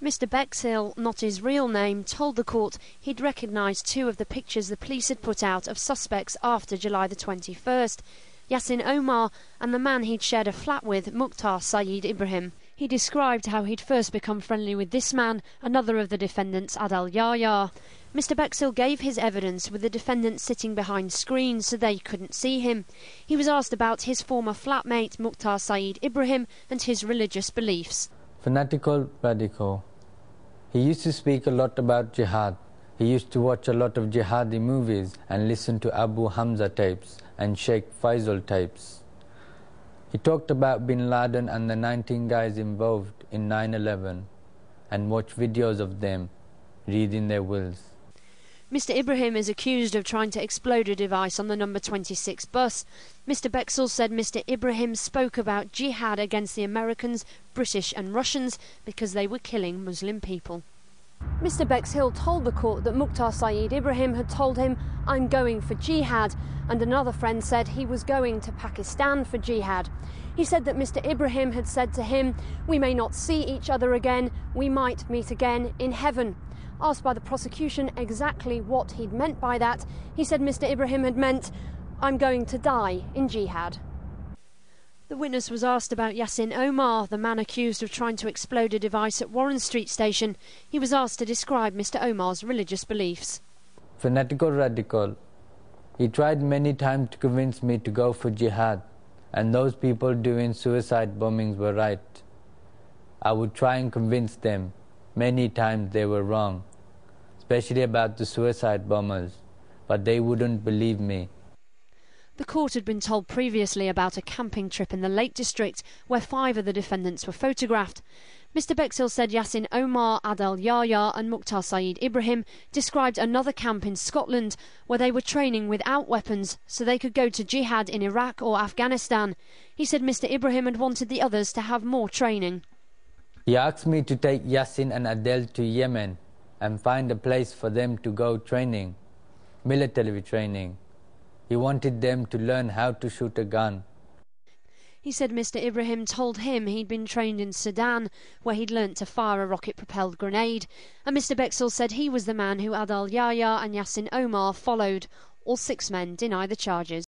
Mr Bexhill, not his real name, told the court he'd recognised two of the pictures the police had put out of suspects after July the 21st, Yassin Omar and the man he'd shared a flat with, Mukhtar Saeed Ibrahim. He described how he'd first become friendly with this man, another of the defendants, Adel Yahya. Mr Bexhill gave his evidence with the defendant sitting behind screens so they couldn't see him. He was asked about his former flatmate, Mukhtar Saeed Ibrahim, and his religious beliefs. Fanatical radical. He used to speak a lot about jihad. He used to watch a lot of jihadi movies and listen to Abu Hamza tapes and Sheikh Faisal tapes. He talked about Bin Laden and the 19 guys involved in 9/11 and watched videos of them reading their wills. Mr Ibrahim is accused of trying to explode a device on the number 26 bus. Mr Bexhill said Mr Ibrahim spoke about jihad against the Americans, British and Russians because they were killing Muslim people. Mr Bexhill told the court that Mukhtar Saeed Ibrahim had told him, "I'm going for jihad," and another friend said he was going to Pakistan for jihad. He said that Mr Ibrahim had said to him, "We may not see each other again, we might meet again in heaven." Asked by the prosecution exactly what he'd meant by that, he said Mr Ibrahim had meant, "I'm going to die in jihad." The witness was asked about Yassin Omar, the man accused of trying to explode a device at Warren Street Station. He was asked to describe Mr Omar's religious beliefs. Fanatical radical. He tried many times to convince me to go for jihad, and those people doing suicide bombings were right. I would try and convince them. Many times they were wrong, especially about the suicide bombers, but they wouldn't believe me. The court had been told previously about a camping trip in the Lake District where 5 of the defendants were photographed. Mr Bexhill said Yassin Omar, Adel Yahya and Mukhtar Saeed Ibrahim described another camp in Scotland where they were training without weapons so they could go to jihad in Iraq or Afghanistan. He said Mr Ibrahim had wanted the others to have more training. He asked me to take Yassin and Adel to Yemen and find a place for them to go training, military training. He wanted them to learn how to shoot a gun. He said Mr Ibrahim told him he'd been trained in Sudan, where he'd learnt to fire a rocket-propelled grenade, and Mr Bexhill said he was the man who Adel Yahya and Yassin Omar followed. All 6 men deny the charges.